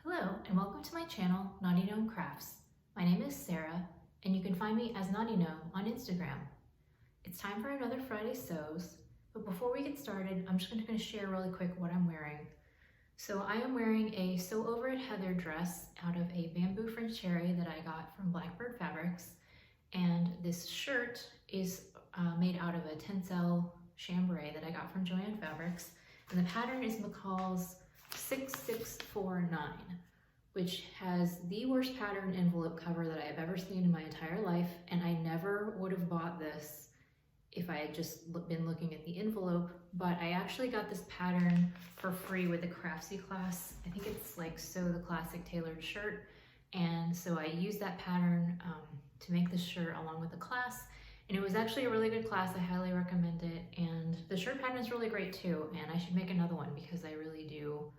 Hello and welcome to my channel, knottygnome Crafts. My name is Sarah and you can find me as knottygnome on Instagram. It's time for another Friday Sews, but before we get started, I'm just going to share really quick what I'm wearing. So I am wearing a Sew Over It Heather dress out of a bamboo French cherry that I got from Blackbird Fabrics, and this shirt is made out of a tencel chambray that I got from Joanne Fabrics, and the pattern is McCall's 6649, which has the worst pattern envelope cover that I have ever seen in my entire life, and I never would have bought this if I had just been looking at the envelope, but I actually got this pattern for free with the Craftsy class. I think it's like Sew the Classic Tailored Shirt, and so I used that pattern to make this shirt along with the class, and it was actually a really good class. I highly recommend it, and the shirt pattern is really great too, and I should make another one because I really do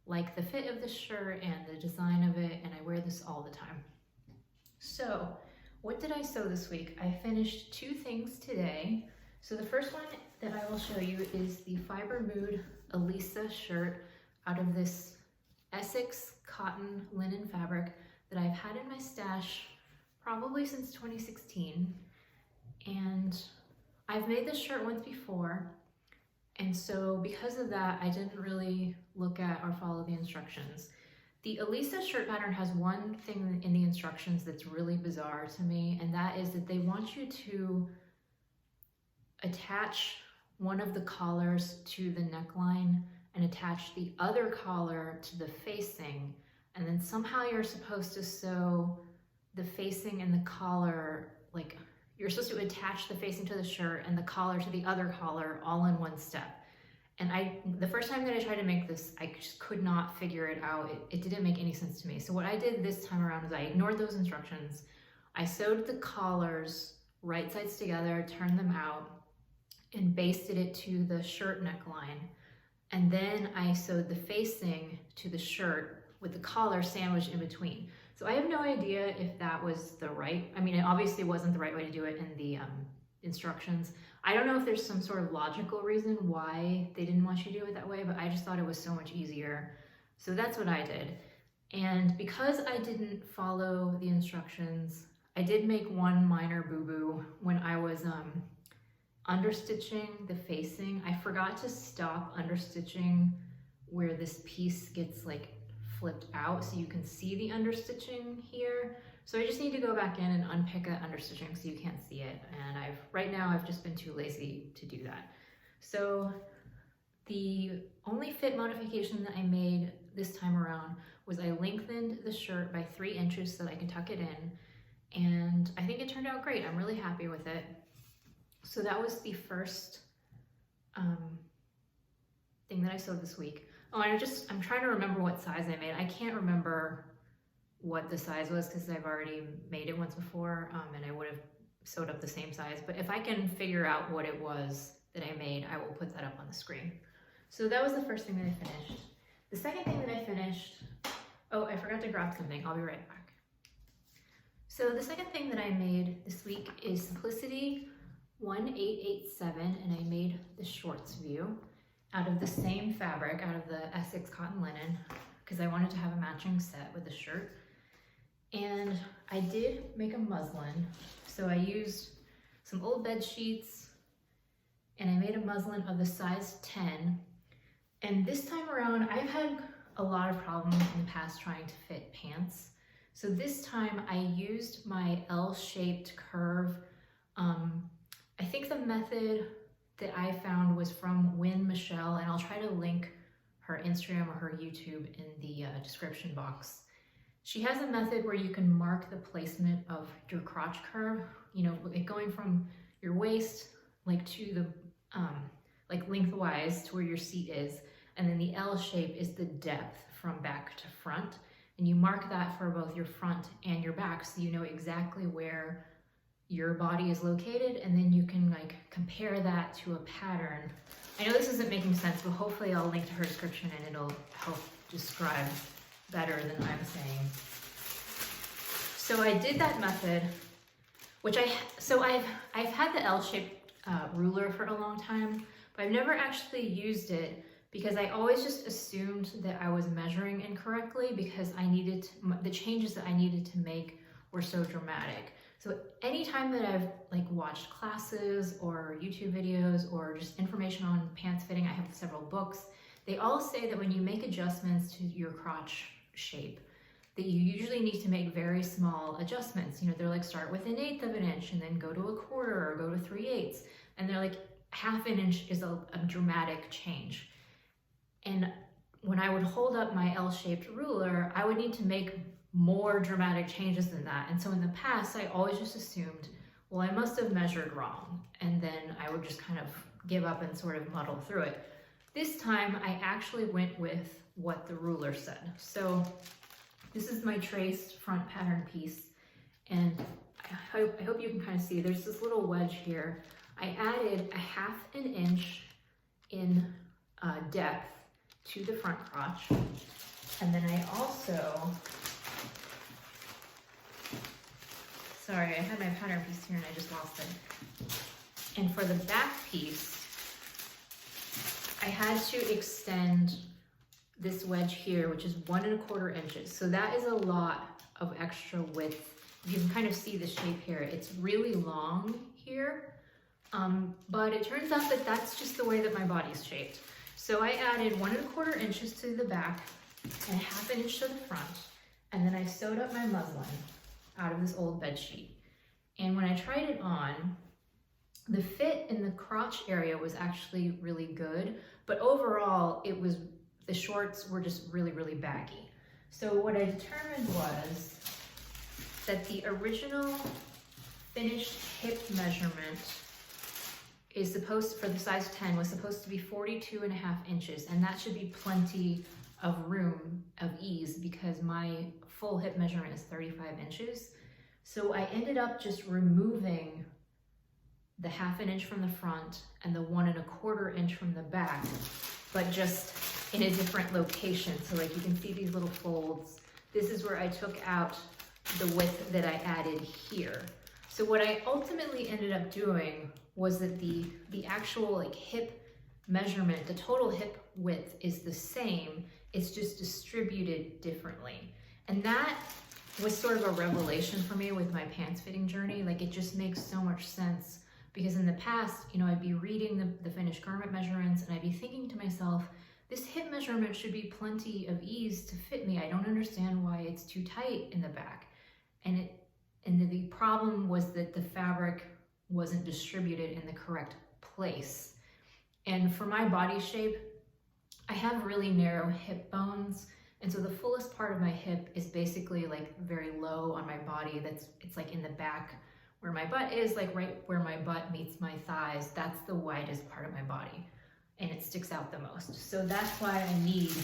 like the fit of the shirt and the design of it, and I wear this all the time. So what did I sew this week? I finished two things today. So the first one that I will show you is the Fibre Mood Elisa shirt out of this Essex cotton linen fabric that I've had in my stash probably since 2016. And I've made this shirt once before, and so because of that, I didn't really look at or follow the instructions. The Elisa shirt pattern has one thing in the instructions that's really bizarre to me, and that is that they want you to attach one of the collars to the neckline and attach the other collar to the facing, and then somehow you're supposed to sew the facing and the collar, like you're supposed to attach the facing to the shirt and the collar to the other collar all in one step. And the first time that I tried to make this, I just could not figure it out. It didn't make any sense to me. So what I did this time around is I ignored those instructions. I sewed the collars right sides together, turned them out, and basted it to the shirt neckline. And then I sewed the facing to the shirt with the collar sandwiched in between. So I have no idea if that was the right, I mean, it obviously wasn't the right way to do it in the instructions. I don't know if there's some sort of logical reason why they didn't want you to do it that way, but I just thought it was so much easier. So that's what I did. And because I didn't follow the instructions, I did make one minor boo-boo when I was understitching the facing. I forgot to stop understitching where this piece gets like flipped out so you can see the understitching here. So I just need to go back in and unpick that understitching so you can't see it. And right now I've just been too lazy to do that. So the only fit modification that I made this time around was I lengthened the shirt by 3 inches so that I can tuck it in. And I think it turned out great. I'm really happy with it. So that was the first thing that I sewed this week. Oh, and I'm trying to remember what size I made. I can't remember what the size was because I've already made it once before, and I would have sewed up the same size. But if I can figure out what it was that I made, I will put that up on the screen. So that was the first thing that I finished. The second thing that I finished, oh, I forgot to grab something. I'll be right back. So the second thing that I made this week is Simplicity 1887, and I made the shorts view out of the same fabric, out of the Essex cotton linen, because I wanted to have a matching set with the shirt. And I did make a muslin. So I used some old bed sheets and I made a muslin of the size 10. And this time around, I've had a lot of problems in the past trying to fit pants. So this time I used my L-shaped curve. I think the method that I found was from Win Michelle, and I'll try to link her Instagram or her YouTube in the description box. She has a method where you can mark the placement of your crotch curve, you know, going from your waist like to the like lengthwise to where your seat is, and then the L shape is the depth from back to front, and you mark that for both your front and your back so you know exactly where your body is located, and then you can like compare that to a pattern. I know this isn't making sense, but hopefully I'll link to her description and it'll help describe better than I'm saying. So I did that method, which I've had the L-shaped ruler for a long time, but I've never actually used it because I always just assumed that I was measuring incorrectly because the changes that I needed to make were so dramatic. So anytime that I've like watched classes or YouTube videos or just information on pants fitting, I have several books, they all say that when you make adjustments to your crotch shape, that you usually need to make very small adjustments. You know, they're like start with 1/8 of an inch and then go to 1/4 or go to 3/8. And they're like 1/2 an inch is a dramatic change. And when I would hold up my L-shaped ruler, I would need to make more dramatic changes than that. And so in the past, I always just assumed, well, I must have measured wrong. And then I would just kind of give up and sort of muddle through it. This time I actually went with what the ruler said. So this is my traced front pattern piece. And I hope you can kind of see, there's this little wedge here. I added 1/2 an inch in depth to the front crotch. And then I also, sorry, I had my pattern piece here and I just lost it. And for the back piece, I had to extend this wedge here, which is 1 1/4 inches. So that is a lot of extra width. You can kind of see the shape here. It's really long here, but it turns out that that's just the way that my body's shaped. So I added 1 1/4 inches to the back and 1/2 an inch to the front. And then I sewed up my muslin out of this old bed sheet. And when I tried it on, the fit in the crotch area was actually really good, but overall the shorts were just really, really baggy. So what I determined was that the original finished hip measurement is supposed, for the size 10, was supposed to be 42.5 inches, and that should be plenty of room of ease because my full hip measurement is 35 inches. So I ended up just removing the 1/2 an inch from the front and the 1 1/4 inch from the back, but just in a different location. So like you can see these little folds. This is where I took out the width that I added here. So what I ultimately ended up doing was that the actual like hip measurement, the total hip width is the same, it's just distributed differently. And that was sort of a revelation for me with my pants fitting journey. Like it just makes so much sense because in the past, you know, I'd be reading the finished garment measurements and I'd be thinking to myself, this hip measurement should be plenty of ease to fit me. I don't understand why it's too tight in the back. And the problem was that the fabric wasn't distributed in the correct place. And for my body shape, I have really narrow hip bones. And so the fullest part of my hip is basically like very low on my body. It's like in the back where my butt is, like right where my butt meets my thighs. That's the widest part of my body. And it sticks out the most. So that's why I need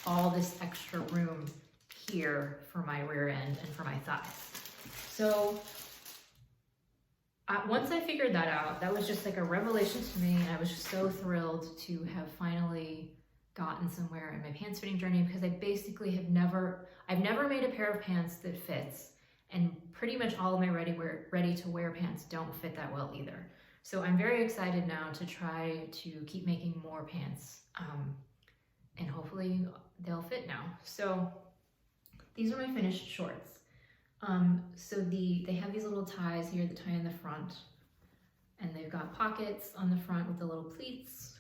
all this extra room here for my rear end and for my thighs. So once I figured that out, that was just like a revelation to me. And I was just so thrilled to have finally gotten somewhere in my pants fitting journey because I basically I've never made a pair of pants that fits. And pretty much all of my ready to wear pants don't fit that well either. So I'm very excited now to try to keep making more pants and hopefully they'll fit now. So these are my finished shorts. So they have these little ties here that tie in the front and they've got pockets on the front with the little pleats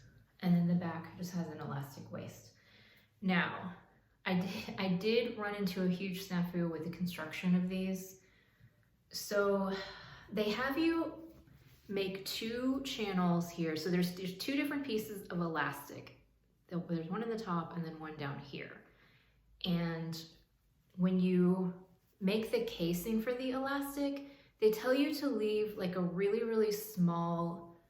and then the back just has an elastic waist. Now, I did run into a huge snafu with the construction of these. So they have you make 2 channels here. So there's 2 different pieces of elastic. There's one in the top and then one down here. And when you make the casing for the elastic, they tell you to leave like a really, really small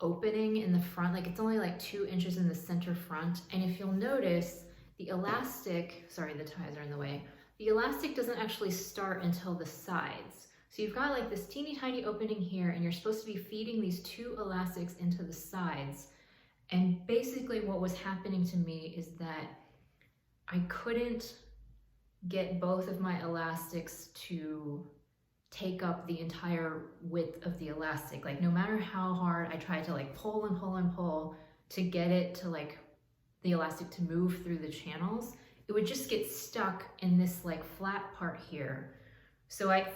opening in the front. Like it's only like 2 inches in the center front. And if you'll notice, the elastic, sorry, the ties are in the way. The elastic doesn't actually start until the sides. So you've got like this teeny tiny opening here and you're supposed to be feeding these 2 elastics into the sides. And basically what was happening to me is that I couldn't get both of my elastics to take up the entire width of the elastic. Like no matter how hard I tried to like pull and pull and pull to get it to like the elastic to move through the channels, it would just get stuck in this like flat part here. So I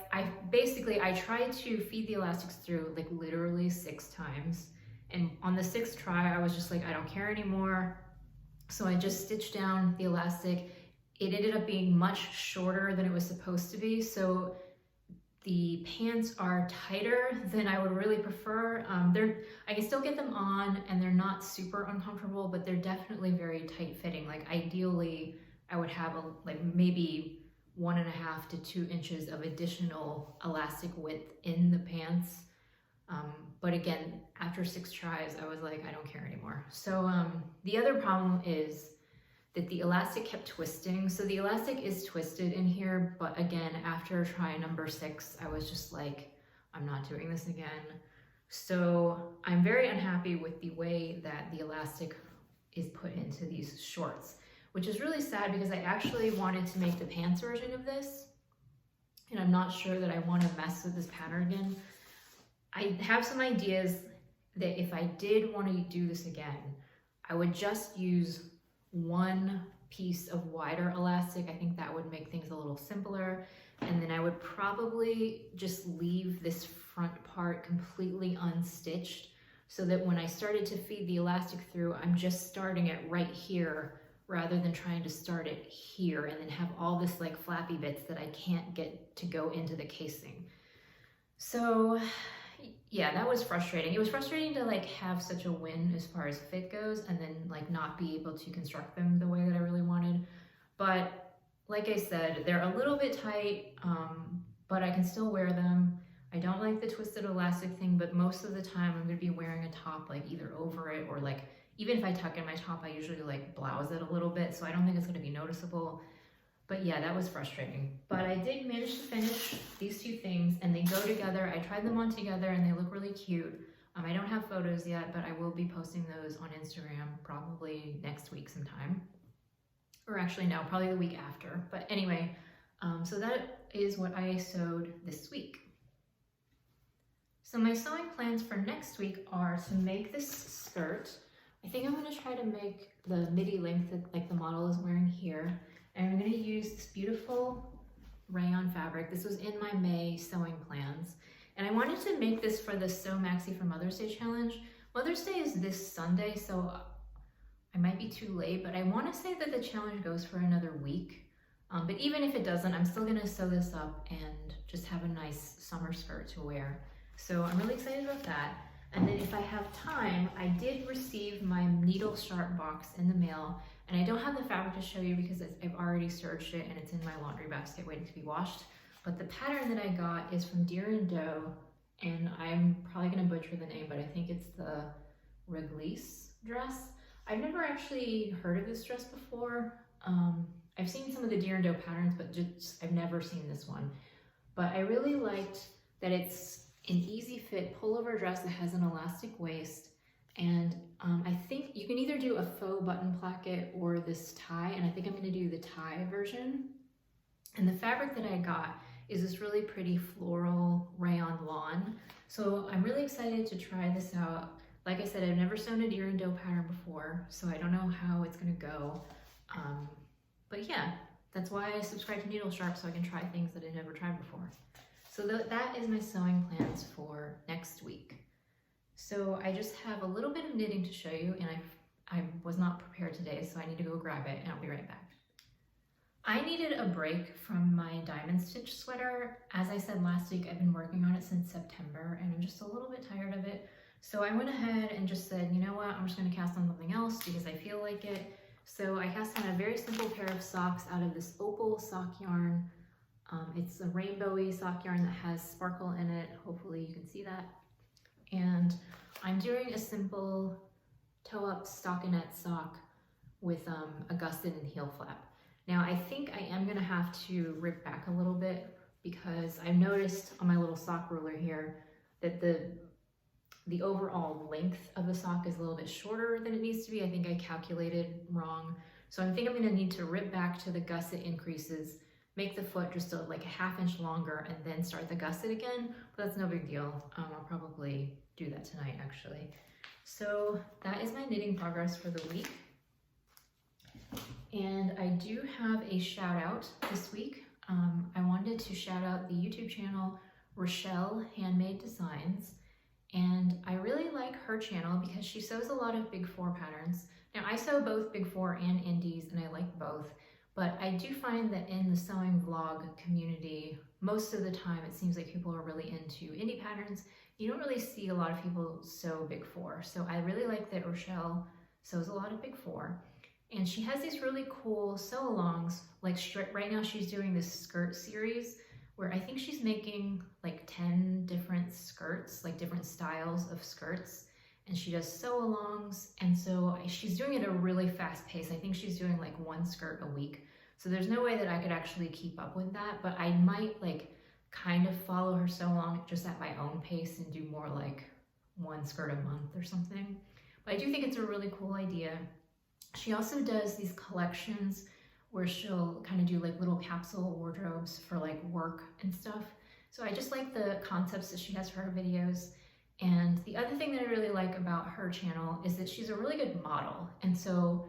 tried to feed the elastics through like literally 6 times. And on the 6th try, I was just like, I don't care anymore. So I just stitched down the elastic. It ended up being much shorter than it was supposed to be. So the pants are tighter than I would really prefer. I can still get them on and they're not super uncomfortable, but they're definitely very tight fitting. Like ideally, I would have like maybe 1.5 to 2 inches of additional elastic width in the pants. But again, after 6 tries, I was like, I don't care anymore. So the other problem is that the elastic kept twisting. So the elastic is twisted in here, but again, after try number 6, I was just like, I'm not doing this again. So I'm very unhappy with the way that the elastic is put into these shorts, which is really sad because I actually wanted to make the pants version of this, and I'm not sure that I want to mess with this pattern again. I have some ideas that if I did want to do this again, I would just use 1 piece of wider elastic. I think that would make things a little simpler. And then I would probably just leave this front part completely unstitched so that when I started to feed the elastic through, I'm just starting it right here rather than trying to start it here and then have all this like flappy bits that I can't get to go into the casing. So yeah, that was frustrating. It was frustrating to like have such a win as far as fit goes and then like not be able to construct them the way that I really wanted. But like I said, they're a little bit tight, but I can still wear them. I don't like the twisted elastic thing, but most of the time I'm gonna be wearing a top like either over it or like, even if I tuck in my top, I usually like blouse it a little bit, so I don't think it's gonna be noticeable. But yeah, that was frustrating. But I did manage to finish these 2 things and they go together. I tried them on together and they look really cute. I don't have photos yet, but I will be posting those on Instagram probably next week sometime. Or actually no, probably the week after. But anyway, so that is what I sewed this week. So my sewing plans for next week are to make this skirt. I think I'm gonna try to make the midi length that like the model is wearing here. And I'm going to use this beautiful rayon fabric. This was in my May sewing plans. And I wanted to make this for the Sew Maxi for Mother's Day challenge. Mother's Day is this Sunday, so I might be too late, but I want to say that the challenge goes for another week. But even if it doesn't, I'm still going to sew this up and just have a nice summer skirt to wear. So I'm really excited about that. And then if I have time, I did receive my needle sharp box in the mail. And I don't have the fabric to show you because I've already serged it and it's in my laundry basket waiting to be washed. But the pattern that I got is from Deer and Doe, and I'm probably gonna butcher the name, but I think it's the Réglisse dress. I've never actually heard of this dress before. I've seen some of the Deer and Doe patterns, but just I've never seen this one. But I really liked that it's an easy fit pullover dress that has an elastic waist. And I think you can either do a faux button placket or this tie, and I think I'm going to do the tie version. And the fabric that I got is this really pretty floral rayon lawn. So I'm really excited to try this out. Like I said, I've never sewn a Deer and Doe pattern before, so I don't know how it's going to go. But yeah, that's why I subscribe to Needle Sharp, so I can try things that I never tried before. So that is my sewing plans for next week. So I just have a little bit of knitting to show you, and I was not prepared today, so I need to go grab it and I'll be right back. I needed a break from my diamond stitch sweater. As I said last week, I've been working on it since September and I'm just a little bit tired of it. So I went ahead and just said, you know what, I'm just gonna cast on something else because I feel like it. So I cast on a very simple pair of socks out of this opal sock yarn. It's a rainbowy sock yarn that has sparkle in it. Hopefully you can see that. And I'm doing a simple toe-up stockinette sock with a gusset and heel flap. Now I think I am gonna have to rip back a little bit because I've noticed on my little sock ruler here that the overall length of the sock is a little bit shorter than it needs to be. I think I calculated wrong. So I think I'm gonna need to rip back to the gusset increases, make the foot just like a ½ inch longer, and then start the gusset again, but that's no big deal. I'll probably do that tonight actually. So that is my knitting progress for the week. And I do have a shout out this week. I wanted to shout out the YouTube channel Rochelle Handmade Designs. And I really like her channel because she sews a lot of Big 4 patterns. Now I sew both Big 4 and indies and I like both, but I do find that in the sewing vlog community, most of the time it seems like people are really into indie patterns. You don't really see a lot of people sew Big 4. So I really like that Rochelle sews a lot of Big 4. And she has these really cool sew-alongs, like right now she's doing this skirt series where I think she's making like 10 different skirts, like different styles of skirts, and she does sew-alongs, and so she's doing it at a really fast pace. I think she's doing like 1 skirt a week, so there's no way that I could actually keep up with that, but I might like kind of follow her sew-along just at my own pace and do more like 1 skirt a month or something. But I do think it's a really cool idea. She also does these collections where she'll kind of do like little capsule wardrobes for like work and stuff. So I just like the concepts that she has for her videos. And the other thing that I really like about her channel is that she's a really good model. And so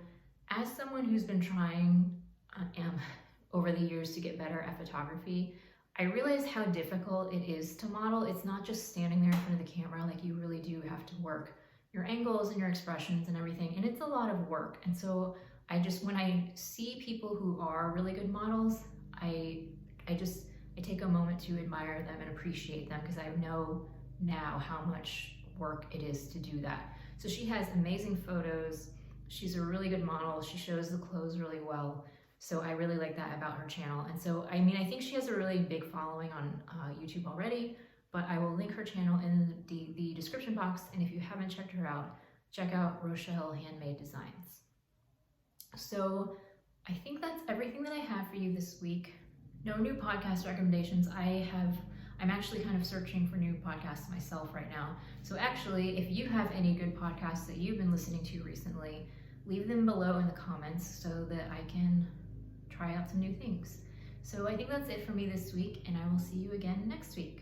as someone who's been trying over the years to get better at photography, I realize how difficult it is to model. It's not just standing there in front of the camera, like you really do have to work your angles and your expressions and everything, and it's a lot of work. And so when I see people who are really good models, I take a moment to admire them and appreciate them because I know now how much work it is to do that. So she has amazing photos. She's a really good model. She shows the clothes really well. So I really like that about her channel. And so, I mean, I think she has a really big following on YouTube already, but I will link her channel in the description box. And if you haven't checked her out, check out Rochelle Handmade Designs. So I think that's everything that I have for you this week. No new podcast recommendations. I'm actually kind of searching for new podcasts myself right now. So actually, if you have any good podcasts that you've been listening to recently, leave them below in the comments so that I can try out some new things. So I think that's it for me this week, and I will see you again next week.